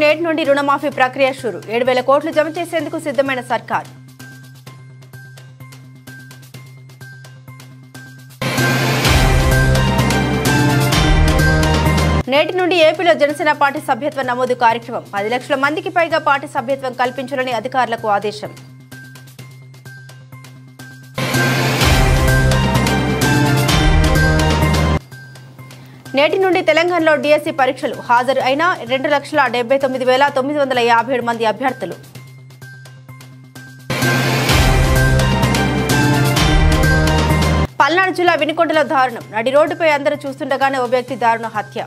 నేటి నుండి రుణమాఫీ ప్రక్రియ షురు 7,000 కోట్లు జమ చేసేందుకు సిద్ధమైన సర్కార్. నేటి నుండి ఏపీలో జనసేన పార్టీ సభ్యత్వ నమోదు కార్యక్రమం 10 లక్షల మందికి పైగా పార్టీ సభ్యత్వం కల్పించాలని అధికారులకు ఆదేశం. నేటి నుండి తెలంగాణలో డిఎస్సి పరీక్షలు హాజరు అయిన 2,79,957 మంది అభ్యర్థులు. పల్నాడు జిల్లా వినుకొండలో దారుణం. నడి రోడ్డుపై అందరూ చూస్తుండగానే ఓ వ్యక్తి దారుణ హత్య.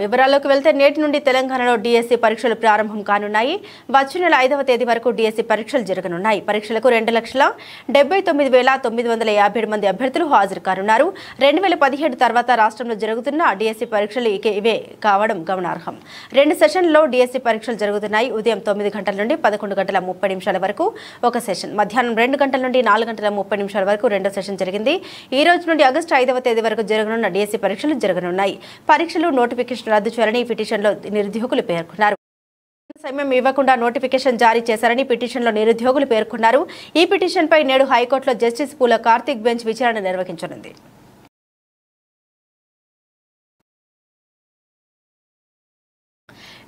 వివరాల్లోకి వెళ్తే నేటి నుండి తెలంగాణలో డిఎస్సి పరీక్షలు ప్రారంభం కానున్నాయి. వచ్చే నెల 5వ తేదీ వరకు డిఎస్సి పరీక్షలు జరగనున్నాయి. పరీక్షలకు 2,79,957 మంది అభ్యర్థులు హాజరు కానున్నారు. 2017 తర్వాత రాష్ట్రంలో జరుగుతున్న డిఎస్సి పరీక్షలు ఇవే కావడం గమనార్హం. 2 సెషన్లలో డిఎస్సి పరీక్షలు జరుగుతున్నాయి. ఉదయం 9 గంటల నుండి 11 గంటల 30 నిమిషాల వరకు ఒక సెషన్, మధ్యాహ్నం 2 గంటల నుండి 4 గంటల 30 నిమిషాల వరకు రెండో సెషన్ జరిగింది. ఈ రోజు నుండి ఆగస్టు 5వ తేదీ వరకు జరగనున్న డిఎస్సి పరీక్షలు జరగనున్నాయి. పరీక్షలు నోటిఫికేషన్ రద్దు చేయాలని పిటిషన్లో నిరుద్యోగులు పేర్కొన్నారు. సమయం ఇవ్వకుండా నోటిఫికేషన్ జారీ చేశారని పిటిషన్లో నిరుద్యోగులు పేర్కొన్నారు. ఈ పిటిషన్పై నేడు హైకోర్టులో జస్టిస్ పూల కార్తిక్ బెంచ్ విచారణ నిర్వహించనుంది.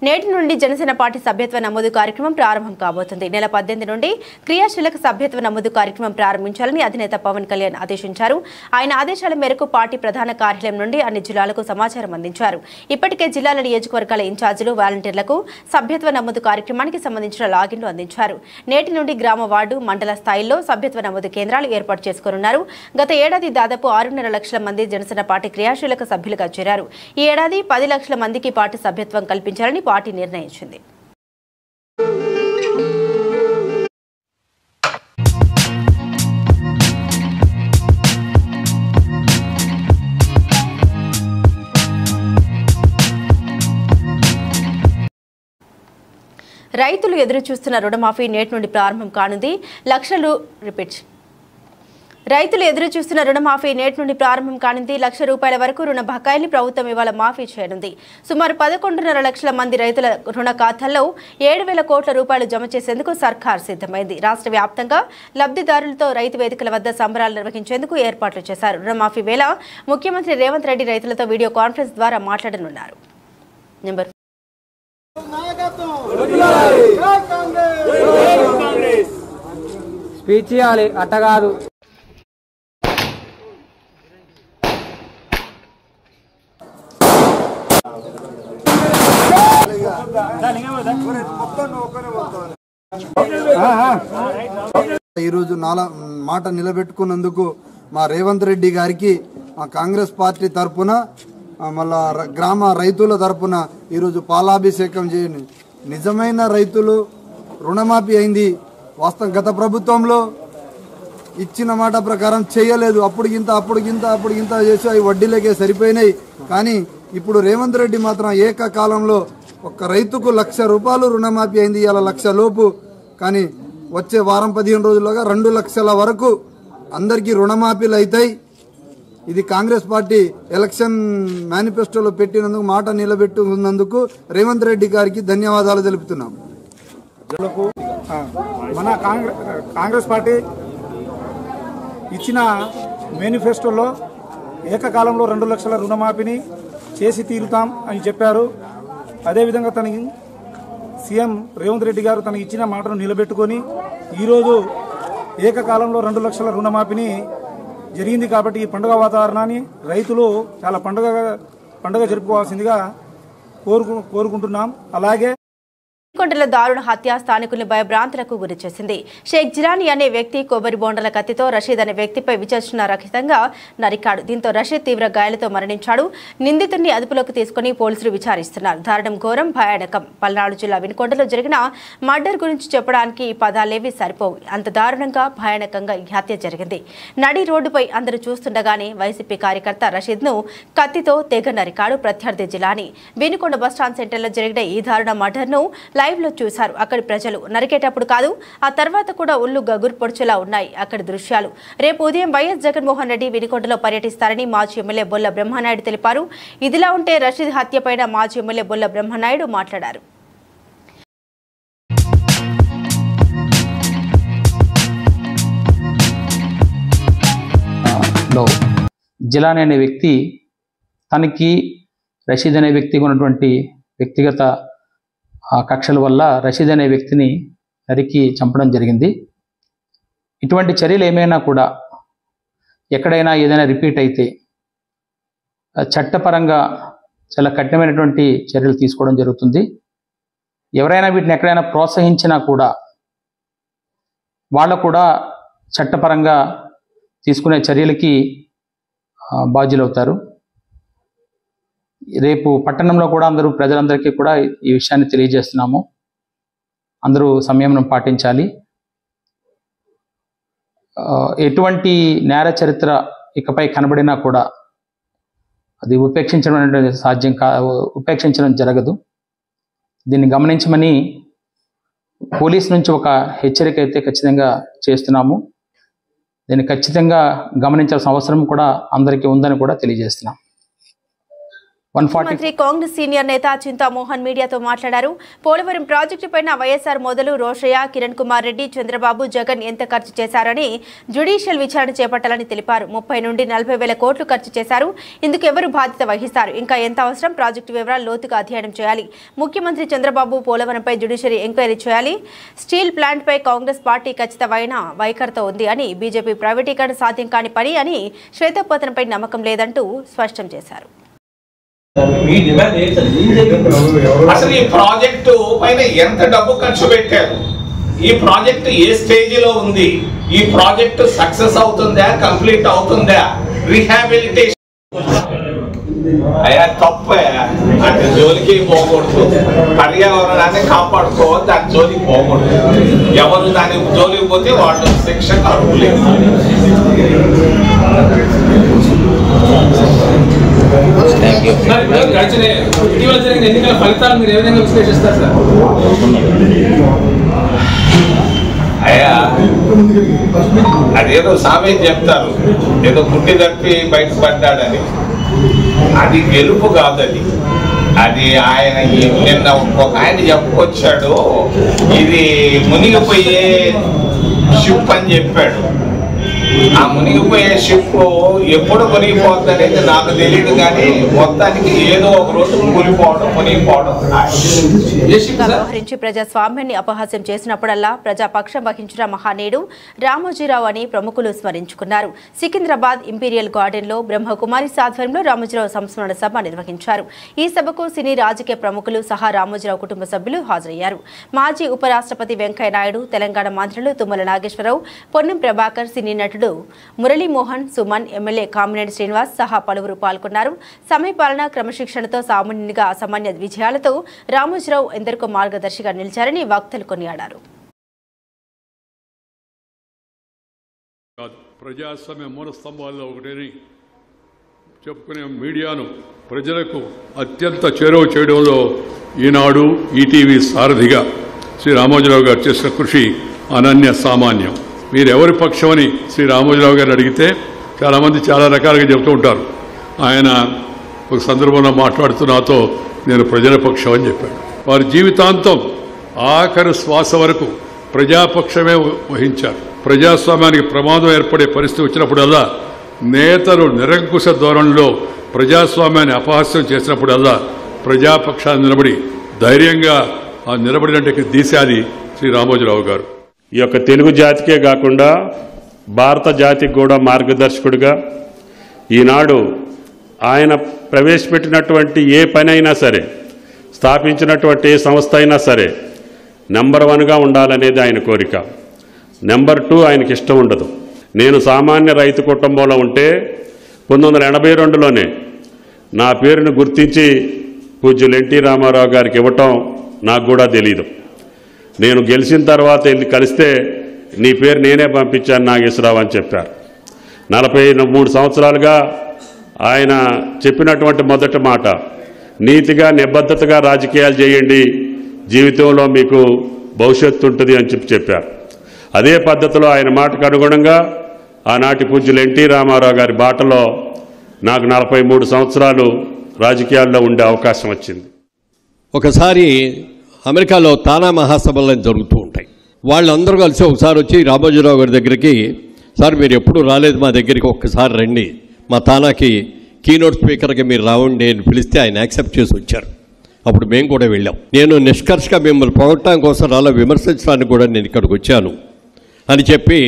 నేటి నుండి జనసేన పార్టీ సభ్యత్వ నమోదు కార్యక్రమం ప్రారంభం కాబోతుంది. నెల 18 నుండి క్రియాశీలక సభ్యత్వ నమోదు కార్యక్రమం ప్రారంభించాలని అధినేత పవన్ కళ్యాణ్ ఆదేశించారు. ఆయన ఆదేశాల మేరకు పార్టీ ప్రధాన కార్యాలయం నుండి అన్ని జిల్లాలకు సమాచారం అందించారు. ఇప్పటికే జిల్లాల నియోజకవర్గాల ఇన్ఛార్జీలు, వాలంటీర్లకు సభ్యత్వ నమోదు కార్యక్రమానికి సంబంధించిన లాగిన్లు అందించారు. నేటి నుండి గ్రామ, వార్డు, మండల స్థాయిల్లో సభ్యత్వ నమోదు కేంద్రాలు ఏర్పాటు చేసుకోనున్నారు. గత ఏడాది దాదాపు 6.5 లక్షల మంది జనసేన పార్టీ క్రియాశీలక సభ్యులుగా చేరారు. ఈ ఏడాది 10 లక్షల మందికి పార్టీ సభ్యత్వం కల్పించాలని పార్టీ నిర్ణయించింది. రైతులు ఎదురు చూస్తున్న రుణమాఫీ నేటి నుండి ప్రారంభం కానుంది. రైతులు ఎదురు చూస్తున్న రుణమాఫీ నేటి నుండి ప్రారంభం కానుంది. ₹1,00,000 వరకు రుణ బకాయిల్ని ప్రభుత్వం ఇవాళ మాఫీ చేయనుంది. సుమారు 11.5 లక్షల మంది రైతుల రుణ ఖాతాల్లో 7,000 కోట్ల రూపాయలు జమ చేసేందుకు సర్కార్ సిద్ధమైంది. రాష్ట్ర వ్యాప్తంగా లబ్ధిదారులతో రైతు వేదికల వద్ద సంబరాలు నిర్వహించేందుకు ఏర్పాట్లు చేశారు. రుణమాఫీ వేళ ముఖ్యమంత్రి రేవంత్ రెడ్డి రైతులతో వీడియో కాన్ఫరెన్స్ ద్వారా మాట్లాడనున్నారు. స్పీచ్ చేయాలి అట్ట కాదు. ఈరోజు మాట నిలబెట్టుకున్నందుకు మా రేవంత్ రెడ్డి గారికి మా కాంగ్రెస్ పార్టీ తరఫున, మళ్ళా గ్రామ రైతుల తరఫున ఈరోజు పాలాభిషేకం చేయండి. నిజమైన రైతులు రుణమాఫీ అయింది. వాస్తవం గత ప్రభుత్వంలో ఇచ్చిన మాట ప్రకారం చేయలేదు. అప్పుడు గింత చేసి అవి వడ్డీలకే సరిపోయినాయి. కానీ ఇప్పుడు రేవంత్ రెడ్డి మాత్రం ఏకకాలంలో ఒక్క రైతుకు ₹1,00,000 రుణమాఫీ అయింది. ఇలా 1,00,000 లోపు, కానీ వచ్చే వారం 15 రోజుల్లోగా 2 లక్షల వరకు అందరికీ రుణమాఫీలు అవుతాయి. ఇది కాంగ్రెస్ పార్టీ ఎలక్షన్ మేనిఫెస్టోలో పెట్టినందుకు, మాట నిలబెట్టుకున్నందుకు రేవంత్ రెడ్డి గారికి ధన్యవాదాలు తెలుపుతున్నాం. మన కాంగ్రెస్ పార్టీ ఇచ్చిన మేనిఫెస్టోలో ఏకకాలంలో 2 లక్షల రుణమాఫీని చేసి తీరుతాం అని చెప్పారు. అదేవిధంగా తనకి సీఎం రేవంత్ రెడ్డి గారు తనకి ఇచ్చిన మాటను నిలబెట్టుకొని ఈరోజు ఏకకాలంలో 2 లక్షల రుణమాఫీని జరిగింది. కాబట్టి ఈ పండుగ వాతావరణాన్ని రైతులు చాలా పండుగ జరుపుకోవాల్సిందిగా కోరుకుంటున్నాం. అలాగే వినుకొండలో దారుణ హత్య స్థానికుల్ని భయభ్రాంతులకు గురి చేసింది. షేక్ జిలానీ అనే వ్యక్తి కొబ్బరి బోండల కత్తితో రషీద్ అనే వ్యక్తిపై విచక్షణ రహితంగా నరికాడు. దీంతో రషీద్ తీవ్ర గాయాలతో మరణించాడు. నిందితుడిని అదుపులోకి తీసుకుని పోలీసులు విచారిస్తున్నారు. దారుణం, ఘోరం, భయానకం. పల్నాడు జిల్లా వినుకొండలో జరిగిన మర్డర్ గురించి చెప్పడానికి పదాలేవి సరిపోవు. అంత దారుణంగా, భయానకంగా ఈ హత్య జరిగింది. నడి రోడ్డుపై అందరూ చూస్తుండగానే వైసీపీ కార్యకర్త రషీద్ ను కత్తితో తెగ నరికాడు ప్రత్యర్థి జిలానీ. వినుకొండ బస్టాండ్ సెంటర్లో జరిగిన ఈ దారుణ మర్డర్ ను లైవ్ లో చూశారు. అక్కడి ప్రజలు నరికేటప్పుడు కాదు, ఆ తర్వాత కూడా ఒళ్ళు గగురు పొడిచేలా ఉన్నాయి అక్కడి దృశ్యాలు. రేపు ఉదయం వైఎస్ జగన్మోహన్ రెడ్డి వినుకొండలో పర్యటిస్తారని మాజీ ఎమ్మెల్యే బొల్ల బ్రహ్మనాయుడు తెలిపారు. ఇదిలా ఉంటే రషీద్ హత్యపైన మాజీ ఎమ్మెల్యే బొల్ల బ్రహ్మనాయుడు మాట్లాడారు. జిలానీ అనే వ్యక్తి తనకి రషీద్ అనే వ్యక్తికి ఉన్నటువంటి వ్యక్తిగత కక్షల వల్ల రషీద్ అనే వ్యక్తిని నరికి చంపడం జరిగింది. ఇటువంటి చర్యలు ఏమైనా కూడా ఎక్కడైనా ఏదైనా రిపీట్ అయితే చట్టపరంగా చాలా కఠినమైనటువంటి చర్యలు తీసుకోవడం జరుగుతుంది. ఎవరైనా వీటిని ఎక్కడైనా ప్రోత్సహించినా కూడా వాళ్ళు కూడా చట్టపరంగా తీసుకునే చర్యలకి బాధ్యులవుతారు. రేపు పట్టణంలో కూడా ప్రజలందరికీ కూడా ఈ విషయాన్ని తెలియజేస్తున్నాము. అందరూ సంయమనం పాటించాలి. ఎటువంటి నేర చరిత్ర ఇకపై కనబడినా కూడా అది ఉపేక్షించడం జరగదు. దీన్ని గమనించమని పోలీస్ నుంచి ఒక హెచ్చరిక అయితే ఖచ్చితంగా చేస్తున్నాము. దీన్ని ఖచ్చితంగా గమనించాల్సిన అవసరం కూడా అందరికీ ఉందని కూడా తెలియజేస్తున్నాం. మంత్రి కాంగ్రెస్ సీనియర్ నేత చింతామోహన్ మీడియాతో మాట్లాడారు. పోలవరం ప్రాజెక్టు పైన వైఎస్ఆర్ మొదలు రోషయ్య, కిరణ్ కుమార్ రెడ్డి, చంద్రబాబు, జగన్ ఎంత ఖర్చు చేశారని జ్యుడిషియల్ విచారణ చేపట్టాలని తెలిపారు. 30 నుండి 40 వేల కోట్లు ఖర్చు చేశారు. ఇందుకు ఎవరు బాధ్యత వహిస్తారు? ఇంకా ఎంత అవసరం? ప్రాజెక్టు వివరాలు లోతుగా అధ్యయనం చేయాలి. ముఖ్యమంత్రి చంద్రబాబు పోలవరంపై జ్యుడిషియరీ ఎంక్వైరీ చేయాలి. స్టీల్ ప్లాంట్ పై కాంగ్రెస్ పార్టీ ఖచ్చితమైన వైఖరితో ఉంది అని, బీజేపీ ప్రైవేటీకరణ సాధ్యం కాని పని అని, శ్వేతపత్రంపై నమ్మకం లేదంటూ స్పష్టం చేశారు. అసలు ఈ ప్రాజెక్టు పైన ఎంత డబ్బు ఖర్చు పెట్టారు? ఈ ప్రాజెక్టు ఏ స్టేజ్ లో ఉంది? ఈ ప్రాజెక్టు సక్సెస్ అవుతుందా, కంప్లీట్ అవుతుందా? రీహాబిలిటేషన్ అయ్యా తప్ప అంటే జోలికి పోకూడదు. పర్యావరణాన్ని కాపాడుకోవాలి, దాని జోలికి పోకూడదు. ఎవరు దాని జోలికి పోతే వాళ్ళు శిక్షకు అర్హులేదు. ఇటీవల జరిగిన ఎన్నికల ఫలితాలు మీరు ఏ విధంగా విశ్లేషిస్తారు సార్? అయ్యా అదేదో సామెత చెప్తారు, ఏదో పుట్టి తప్పి బయటపడ్డాడని. అది గెలుపు కాదది. అది ఆయన నిన్న ఒక ఆయన చెప్పుకొచ్చాడు, ఇది మునిగిపోయే షిప్ అని చెప్పాడు. ఆ మునిగిపోయే షిప్ ఎప్పుడు మునిగిపోతుంది అనేది నాకు తెలియదు, కానీ మొత్తానికి ఏదో ఒక రోజు మునిగిపోవడం. వ్యవహరించి ప్రజాస్వామ్యాన్ని అపహాస్యం చేసినప్పుడల్లా ప్రజాపక్షం వహించిన మహానీయుడు రామోజీరావు అని ప్రముఖులు స్మరించుకున్నారు. సికింద్రాబాద్ ఇంపీరియల్ గార్డెన్ లో బ్రహ్మకుమారి ఆధ్వర్యంలో రామోజీరావు సంస్మరణ సభ నిర్వహించారు. ఈ సభకు సినీ రాజకీయ ప్రముఖులు సహా రామోజీరావు కుటుంబ సభ్యులు హాజరయ్యారు. మాజీ ఉపరాష్ట్రపతి వెంకయ్యనాయుడు, తెలంగాణ మంత్రులు తుమ్మల నాగేశ్వరరావు, పొన్నం ప్రభాకర్, సినీ నటుడు మురళీమోహన్, సుమన్, ఎమ్మెల్యే కామినేని శ్రీనివాస్ సహా పలువురు పాల్గొన్నారు. సమయపాలన, క్రమశిక్షణతో సామాన్యునిగా అసామాన్య విజయాలతో రామోజీరావు ఎందరికో మార్గదర్శిగా నిలిచారని వక్తలు కొనియాడారు. ప్రజాస్వామ్య మూల స్తంభాల్లో ఒకటని చెప్పుకునే మీడియాను ప్రజలకు అత్యంత చేరువ చేయడంలో ఈనాడు, ఈటీవీ సారథిగా శ్రీ రామోజీరావు గారు చేసిన కృషి అనన్య సామాన్యం. మీరు ఎవరి పక్షమని శ్రీ రామోజీరావు గారిని అడిగితే చాలామంది చాలా రకాలుగా చెబుతూ ఉంటారు. ఆయన ఒక సందర్భంలో మాట్లాడుతూ నాతో నేను ప్రజల పక్షం అని చెప్పాడు. వారి జీవితాంతం ఆఖరి శ్వాస వరకు ప్రజాపక్షమే వహించారు. ప్రజాస్వామ్యానికి ప్రమాదం ఏర్పడే పరిస్థితి వచ్చినప్పుడల్లా, నేతలు నిరంకుశ ధోరణిలో ప్రజాస్వామ్యాన్ని అపహాస్యం చేసినప్పుడల్లా ప్రజాపక్షాన్ని నిలబడి ధైర్యంగా ఆ నిలబడినట్టు తీశాది శ్రీ రామోజీరావు గారు. ఈ యొక్క తెలుగు జాతికే కాకుండా భారత జాతికి కూడా మార్గదర్శకుడిగా ఈనాడు ఆయన ప్రవేశపెట్టినటువంటి ఏ పని అయినా సరే, స్థాపించినటువంటి ఏ సంస్థ అయినా సరే నెంబర్ 1గా ఉండాలనేది ఆయన కోరిక. నెంబర్ 2 ఆయనకి ఇష్టం ఉండదు. నేను సామాన్య రైతు కుటుంబంలో ఉంటే 1982లోనే నా పేరును గుర్తించి పూజ్యులు ఎన్టీ రామారావు గారికి ఇవ్వటం నాకు కూడా తెలీదు. నేను గెలిచిన తర్వాత వెళ్ళి కలిస్తే నీ పేరు నేనే పంపించాను నాగేశ్వరరావు అని చెప్పారు. 43 సంవత్సరాలుగా ఆయన చెప్పినటువంటి మొదటి మాట, నీతిగా నిబద్ధతగా రాజకీయాలు చేయండి, జీవితంలో మీకు భవిష్యత్తు ఉంటుంది అని చెప్పారు. అదే పద్ధతిలో ఆయన మాటకు అనుగుణంగా ఆనాటి పూజ్యులు ఎన్టీ రామారావు గారి బాటలో నాకు 43 సంవత్సరాలు రాజకీయాల్లో ఉండే అవకాశం వచ్చింది. ఒకసారి అమెరికాలో తానా మహాసభలు జరుగుతూ ఉంటాయి. వాళ్ళందరూ కలిసి ఒకసారి వచ్చి రామోజీరావు గారి దగ్గరికి, సార్ మీరు ఎప్పుడు రాలేదు మా దగ్గరికి, ఒక్కసారి రండి మా తానాకి కీనోట్ స్పీకర్కి మీరు రావండి అని పిలిస్తే ఆయన యాక్సెప్ట్ చేసి వచ్చారు. అప్పుడు మేము కూడా వెళ్ళాం. నేను నిష్కర్షగా మిమ్మల్ని పొగడటం కోసం రాలా, విమర్శించడానికి కూడా నేను ఇక్కడికి వచ్చాను అని చెప్పి,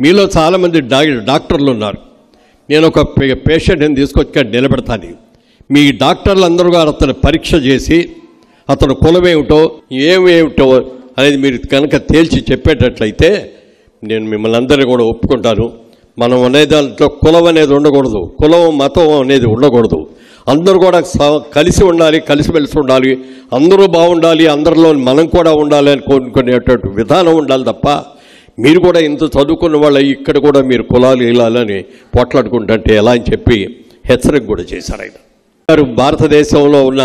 మీలో చాలామంది డాక్టర్లు ఉన్నారు, నేను ఒక పేషెంట్ని తీసుకొచ్చి నిలబెడతాను, మీ డాక్టర్లు అందరూ గారు అతను పరీక్ష చేసి అతను కులమేమిటో ఏమేమిటో అనేది మీరు కనుక తేల్చి చెప్పేటట్లయితే నేను మిమ్మల్ని అందరినీ కూడా ఒప్పుకుంటాను. మనం అనే దాంట్లో కులం అనేది ఉండకూడదు, కులం మతం అనేది ఉండకూడదు, అందరూ కూడా కలిసి ఉండాలి, కలిసిమెలిసి ఉండాలి, అందరూ బాగుండాలి, అందరిలో మనం కూడా ఉండాలి అని కోరుకునేటువంటి విధానం ఉండాలి తప్ప మీరు కూడా ఇంత చదువుకున్న వాళ్ళ ఇక్కడ కూడా మీరు కులాలు ఇలాలని పోట్లాడుకుంటుంటే ఎలా అని చెప్పి హెచ్చరిక కూడా చేశారు ఆయన. భారతదేశంలో ఉన్న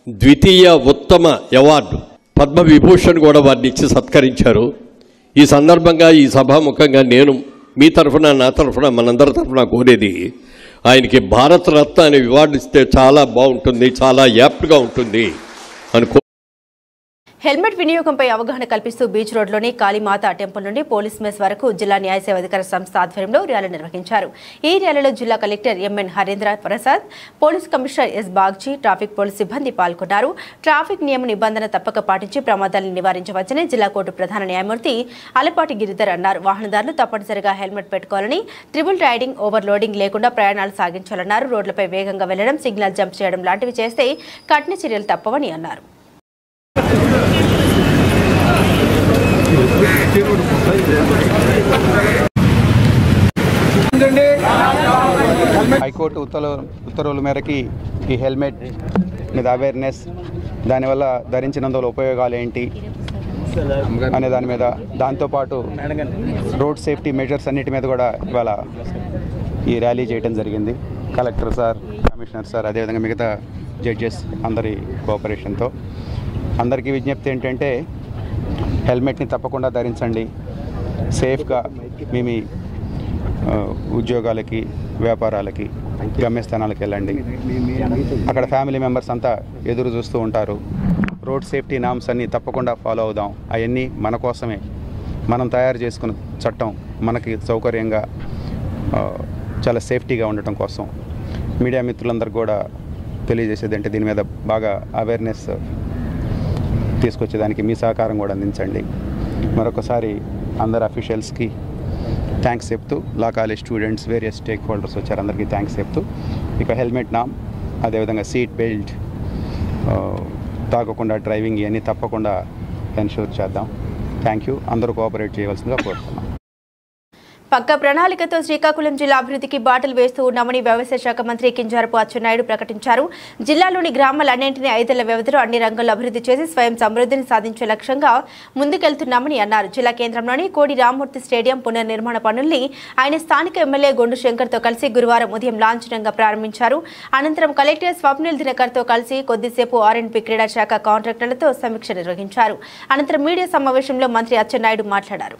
ద్వితీయ ఉత్తమ అవార్డు పద్మవిభూషణ్ కూడా వారిని ఇచ్చి సత్కరించారు. ఈ సందర్భంగా ఈ సభాముఖంగా నేను మీ తరఫున నా తరఫున మనందరి తరఫున కోరేది, ఆయనకి భారతరత్న అనే అవార్డు ఇస్తే చాలా బాగుంటుంది, చాలా యాప్ట్గా ఉంటుంది అని. హెల్మెట్ వినియోగంపై అవగాహన కల్పిస్తూ బీచ్ రోడ్లోని కాళీమాత టెంపుల్ నుండి పోలీస్ మెస్ వరకు జిల్లా న్యాయ సేవాధికార సంస్థ ఆధ్వర్యంలో ర్యాలీ నిర్వహించారు. ఈ ర్యాలీలో జిల్లా collector M N Harendra Prasad, police commissioner S Bagchi, traffic police సిబ్బంది పాల్గొన్నారు. ట్రాఫిక్ నియమ నిబంధన తప్పక పాటించి ప్రమాదాలను నివారించవచ్చని జిల్లా కోర్టు ప్రధాన న్యాయమూర్తి అలపాటి గిరిధర్ అన్నారు. వాహనదారులు తప్పనిసరిగా హెల్మెట్ పెట్టుకోవాలని, ట్రిపుల్ రైడింగ్, ఓవర్లోడింగ్ లేకుండా ప్రయాణాలు సాగించాలన్నారు. రోడ్లపై వేగంగా వెళ్లడం, సిగ్నల్ జంప్ చేయడం లాంటివి చేస్తే కఠిన చర్యలు తప్పవని అన్నారు. హైకోర్టు ఉత్తర్వుల మేరకి ఈ హెల్మెట్ మీద అవేర్నెస్, దానివల్ల ధరించినందువల్ల ఉపయోగాలు ఏంటి అనే దాని మీద, దాంతోపాటు రోడ్ సేఫ్టీ మెజర్స్ అన్నిటి మీద కూడా ఇవాళ ఈ ర్యాలీ చేయడం జరిగింది. కలెక్టర్ సార్, కమిషనర్ సార్, అదేవిధంగా మిగతా జడ్జెస్ అందరి కోఆపరేషన్తో. అందరికీ విజ్ఞప్తి ఏంటంటే హెల్మెట్ని తప్పకుండా ధరించండి, సేఫ్గా మీ ఉద్యోగాలకి, వ్యాపారాలకి, గమ్యస్థానాలకు వెళ్ళండి. అక్కడ ఫ్యామిలీ మెంబర్స్ అంతా ఎదురు చూస్తూ ఉంటారు. రోడ్ సేఫ్టీ నామ్స్ అన్నీ తప్పకుండా ఫాలో అవుదాం. అవన్నీ మన కోసమే, మనం తయారు చేసుకున్న చట్టం మనకి సౌకర్యంగా చాలా సేఫ్టీగా ఉండటం కోసం. మీడియా మిత్రులందరూ కూడా తెలియజేసేది అంటే దీని మీద బాగా అవేర్నెస్ తీసుకొచ్చేదానికి మీ సహకారం కూడా అందించండి. మరొకసారి అందరు అఫీషియల్స్కి థ్యాంక్స్ చెప్తూ, law college students, various stake holders వచ్చారు, అందరికీ థ్యాంక్స్ చెప్తూ, ఇక హెల్మెట్ నామ్, అదేవిధంగా సీట్ బెల్ట్, తాగకుండా డ్రైవింగ్ ఇవన్నీ తప్పకుండా ఎన్షూర్ చేద్దాం. Thank you. అందరూ కోఆపరేట్ చేయవలసిందిగా కోరుతున్నాం. పక్క ప్రణాళికతో శ్రీకాకుళం జిల్లా అభివృద్ధికి బాటలు వేస్తూ ఉన్నామని వ్యవసాయ శాఖ మంత్రి కింజారపు అచ్చెన్నాయుడు ప్రకటించారు. జిల్లాలోని గ్రామాలన్నింటినీ 5 ఏళ్ల వ్యవధిలో అన్ని రంగాల్లో అభివృద్ధి చేసి స్వయం సమృద్ధిని సాధించే లక్ష్యంగా ముందుకెళ్తున్నామని అన్నారు. జిల్లా కేంద్రంలోని కోడి రామ్మూర్తి స్టేడియం పునర్నిర్మాణ పనుల్ని ఆయన స్థానిక ఎమ్మెల్యే గొండు శంకర్తో కలిసి గురువారం ఉదయం లాంఛనంగా ప్రారంభించారు. అనంతరం కలెక్టర్ స్వప్నిల్ దినకర్తో కలిసి కొద్దిసేపు ఆర్ఎండ్బి క్రీడా శాఖ కాంట్రాక్టర్లతో సమీక్ష నిర్వహించారు. అనంతరం మీడియా సమావేశంలో మంత్రి అచ్చెన్నాయుడు మాట్లాడారు.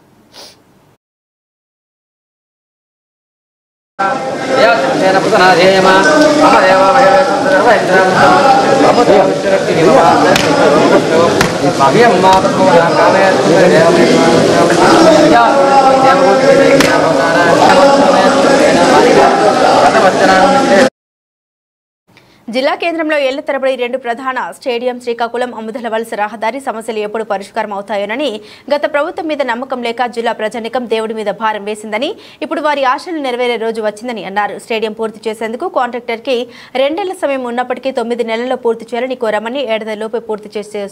జిల్లా కేంద్రంలో ఏళ్ల తరబడి 2 ప్రధాన స్టేడియం, శ్రీకాకుళం అముదల వలస రహదారి సమస్యలు ఎప్పుడు పరిష్కారం అవుతాయోనని గత ప్రభుత్వం మీద నమ్మకం లేక జిల్లా ప్రజానికం దేవుడి మీద భారం వేసిందని, ఇప్పుడు వారి ఆశలు నెరవేరే రోజు వచ్చిందని అన్నారు. స్టేడియం పూర్తి చేసేందుకు కాంట్రాక్టర్కి 2 ఏళ్ల సమయం ఉన్నప్పటికీ 9 నెలల్లో పూర్తి చేయాలని కోరామని, ఏడాదిలోపే పూర్తి చేసే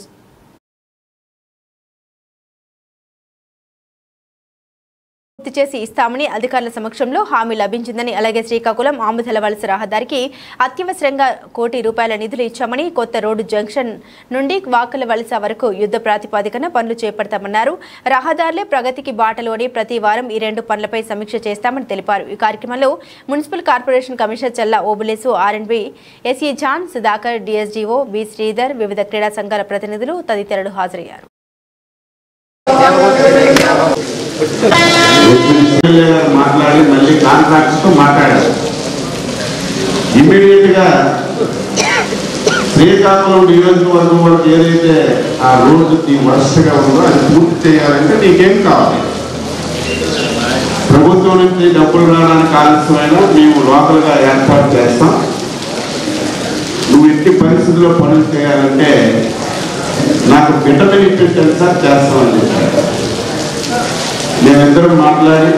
పూర్తి చేసి ఇస్తామని అధికారుల సమక్షంలో హామీ లభించిందని, అలాగే శ్రీకాకుళం ఆముదల వలస రహదారికి అత్యవసరంగా ₹1 కోటి నిధులు ఇచ్చామని, కొత్త రోడ్డు జంక్షన్ నుండి వాకల వలస వరకు యుద్ధ ప్రాతిపదికన పనులు చేపడతామన్నారు. రహదారులే ప్రగతికి బాటలోని ప్రతి వారం ఈ 2 పనులపై సమీక్ష చేస్తామని తెలిపారు. ఈ కార్యక్రమంలో municipal corporation commissioner Challa Obulesu, R and B SE John, Sudhakar, DSDO B Sridhar, వివిధ క్రీడా సంఘాల ప్రతినిధులు తదితరులు హాజరయ్యారు. మాట్లాడి మళ్ళీ కాంట్రాక్ట్స్ తో మాట్లాడారు. ఇమ్మీడియట్ గా శ్రీకాకుళం నియోజకవర్గం వరకు ఏదైతే ఆ రోడ్డు వరుసగా ఉందో అది పూర్తి చేయాలంటే నీకేం కావాలి? ప్రభుత్వం నుంచి డబ్బులు రావడానికి ఆలస్యమైన మేము లోకల్ గా ఏర్పాటు చేస్తాం. నువ్వు ఎట్టి పరిస్థితుల్లో పనులు చేయాలంటే నాకు విటమిన్ ఇప్పించండి సార్, చేస్తామని చెప్పారు. మేమిద్దరం మాట్లాడి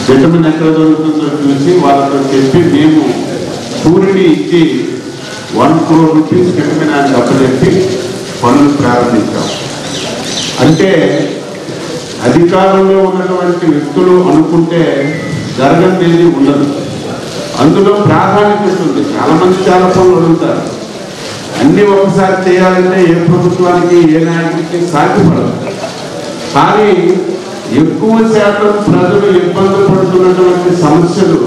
విటమిన్ ఎక్కడ దొరుకుతుందో చూసి వాళ్ళతో చెప్పి మేము సూర్యుని ఇచ్చి ₹1 crore విటమిన్ అని అప్పచెప్పి పనులు ప్రారంభించాం. అంటే అధికారంలో ఉన్నటువంటి వ్యక్తులు అనుకుంటే జరగనిది ఉండదు. అందులో ప్రాధాన్యత ఉంటుంది. చాలా మంది చాలా పనులు అడుగుతారు. అన్ని ఒకసారి చేయాలంటే ఏ ప్రభుత్వానికి ఏ నాయకుడికి సాధ్యపడదు. కానీ ఎక్కువ శాతం ప్రజలు ఇబ్బంది పడుతున్నటువంటి సమస్యలు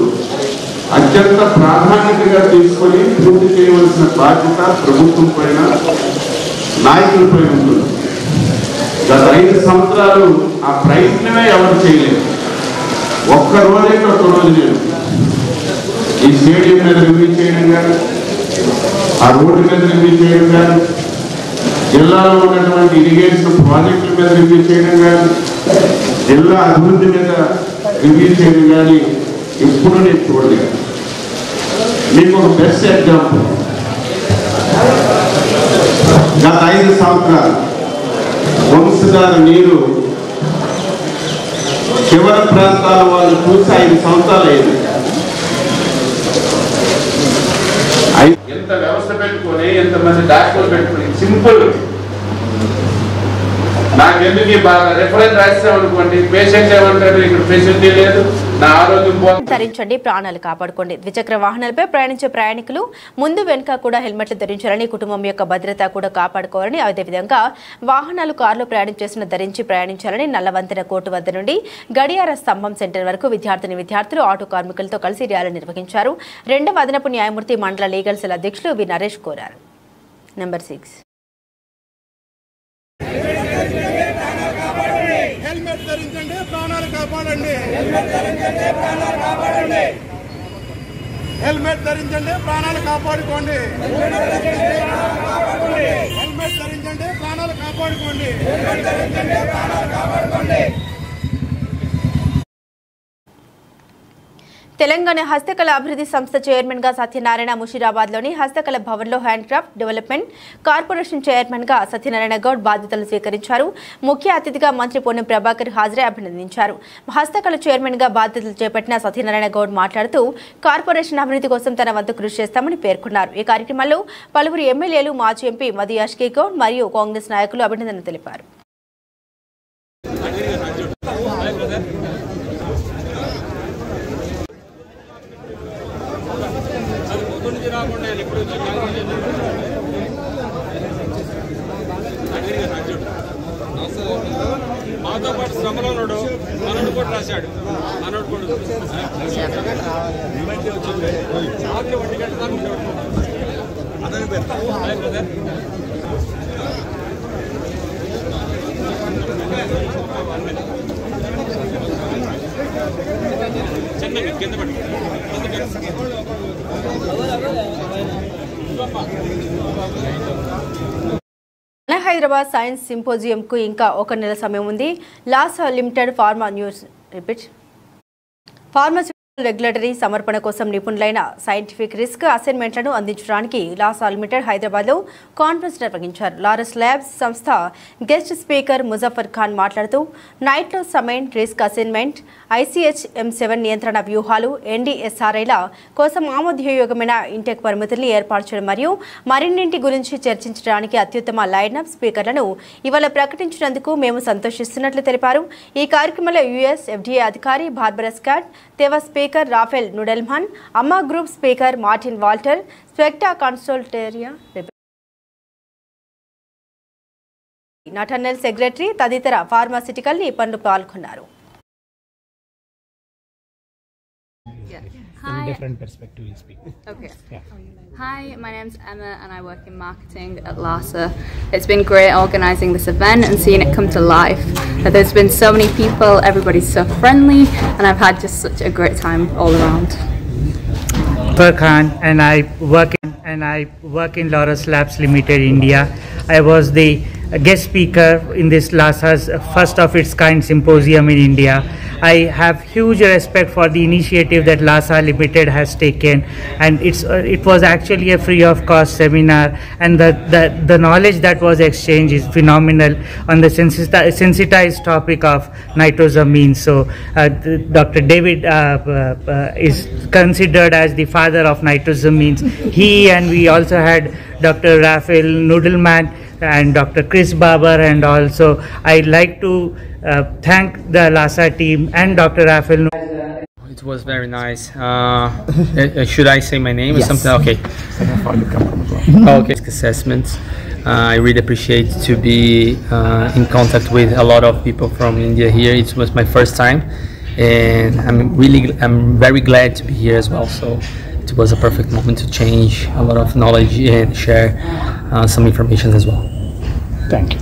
అత్యంత ప్రాధాన్యతగా తీసుకొని పూర్తి చేయవలసిన బాధ్యత ప్రభుత్వం పైన, నాయకులపై ఉంటుంది. గత 5 సంవత్సరాలు ఆ ప్రయత్నమే ఎవరు చేయలేదు. ఒక్క రోజు లేదు. ఈ స్టేడియం మీద రివ్యూ చేయడం కానీ, ఆ రోడ్డు మీద రివ్యూ చేయడం కానీ, జిల్లాలో ఉన్నటువంటి ఇరిగేషన్ ప్రాజెక్టుల మీద రివ్యూ చేయడం కానీ, జిల్లా అభివృద్ధి మీద రివ్యూ చేయడం కానీ ఎప్పుడు నేను చూడలేదు. మీకు ఒక బెస్ట్ ఎగ్జాంపుల్, గత 5 సంవత్సరాలు వంశధార నీరు చివరి ప్రాంతాల వాళ్ళు చూసి 5 సంవత్సరాలు అయింది. ఎంత వ్యవస్థ పెట్టుకొని ఎంతమంది డాక్టర్లు పెట్టుకుని సింపుల్ నాకెందుకు బాగా రెఫరెన్స్ రాసామనుకోండి, పేషెంట్ ఏమంటారు ఇక్కడ ఫెసిలిటీ లేదు, నా ఆరోగ్యం ధరించండి, ప్రాణాలు కాపాడుకోండి. ద్విచక్ర వాహనాలపై ప్రయాణించే ప్రయాణికులు ముందు వెనుక కూడా హెల్మెట్లు ధరించాలని, కుటుంబం యొక్క భద్రత కూడా కాపాడుకోవాలని, అదేవిధంగా వాహనాలు కారులో ప్రయాణించేసిన ధరించి ప్రయాణించాలని నల్లవంతెన కోర్టు వద్ద నుండి గడియార స్తంభం సెంటర్ వరకు విద్యార్థులు ఆటో కార్మికులతో కలిసి ర్యాలీ నిర్వహించారు. 2వ అదనపు న్యాయమూర్తి మండల లీగల్ సెల్ అధ్యక్షులు వి నరేష్ కోరారు. నెంబర్ 6 హెల్మెట్ ధరించండి, ప్రాణాలు కాపాడండి. హెల్మెట్ ధరించండి, ప్రాణాలు కాపాడండి. హెల్మెట్ ధరించండి, ప్రాణాలు కాపాడుకోండి. హెల్మెట్ ధరించండి, ప్రాణాలు కాపాడుకోండి. హెల్మెట్ ధరించండి, ప్రాణాలు కాపాడుకోండి. తెలంగాణ హస్తకళ అభివృద్ధి సంస్థ చైర్మన్ గా సత్యనారాయణ, ముషీరాబాద్లోని హస్తకళ భవన్లో hand craft development corporation chairman గా సత్యనారాయణ గౌడ్ బాధ్యతలు స్వీకరించారు. ముఖ్య అతిథిగా మంత్రి పొన్నం ప్రభాకర్ హాజరై అభినందించారు. హస్తకళ చైర్మన్ గా బాధ్యతలు చేపట్టిన సత్యనారాయణ గౌడ్ మాట్లాడుతూ కార్పొరేషన్ అభివృద్ధి కోసం తన వంతు కృషి చేస్తామని పేర్కొన్నారు. ఈ కార్యక్రమంలో పలువురు ఎమ్మెల్యేలు, మాజీ ఎంపీ మధు యాష్కి గౌడ్ మరియు కాంగ్రెస్ నాయకులు అభినందనలు తెలిపారు. మాతో పాటు శ్రమలో ఉన్నాడు, మనోడు కూడా రాశాడు. మనోడు కూడా చెన్నై కింద పడి హైదరాబాద్ సైన్స్ సింపోజియం కు ఇంకా 1 నెల సమయం ఉంది. లాస్ limited pharma news repeat pharmacy regulatory సమర్పణ కోసం నిపుణులైన సైంటిఫిక్ రిస్క్ అసైన్మెంట్లను అందించడానికి లాసా లిమిటెడ్ హైదరాబాద్లో కాన్ఫరెన్స్ నిర్వహించారు. లారస్ ల్యాబ్స్ సంస్థ గెస్ట్ స్పీకర్ ముజఫర్ ఖాన్ మాట్లాడుతూ నైట్లో సమైన్ రిస్క్ అసైన్మెంట్, ICH M7 నియంత్రణ వ్యూహాలు, NDSRIల కోసం ఆమోదయోగ్యమైన ఇంటెక్ పరిమితుల్ని ఏర్పాటు చేయడం మరియు మరిన్నింటి గురించి చర్చించడానికి అత్యుత్తమ లైనప్ స్పీకర్లను ఇవాళ ప్రకటించినందుకు మేము సంతోషిస్తున్నట్లు తెలిపారు. ఈ కార్యక్రమంలో US FDA అధికారి Barbara Scott, Teva speaker Raphael Nudelman, అమ్మా group speaker Martin Walter, Specta Consultoria నటర్నల్ సెక్రటరీ తదితర ఫార్మాసిటికల్ నిపుణులు పాల్గొన్నారు. From a different perspective you speak. Okay. Yeah. Hi, my name's Emma and I work in marketing at LASA. It's been great organising this event and seeing it come to life. There's been so many people, everybody's so friendly, and I've had just such a great time all around. Farhan and I work in Laurus Labs Limited, India. I was the guest speaker in this LASA's first of its kind symposium in India. I have huge respect for the initiative that LASA Limited has taken, and it was actually a free of cost seminar, and the knowledge that was exchanged is phenomenal on the sensitized topic of nitrosamines. So Dr. David is considered as the father of nitrosamines. He and we also had Dr. Rafael Nudelman and Dr. Chris Barber, and also I'd like to thank the LASA team and Dr. Rafael. It was very nice. Should I say my name or something? Okay. Okay. Assessments. I really appreciate to be in contact with a lot of people from India here. It was my first time, and I'm very glad to be here as well. So it was a perfect moment to change a lot of knowledge and share some information as well. Thank you.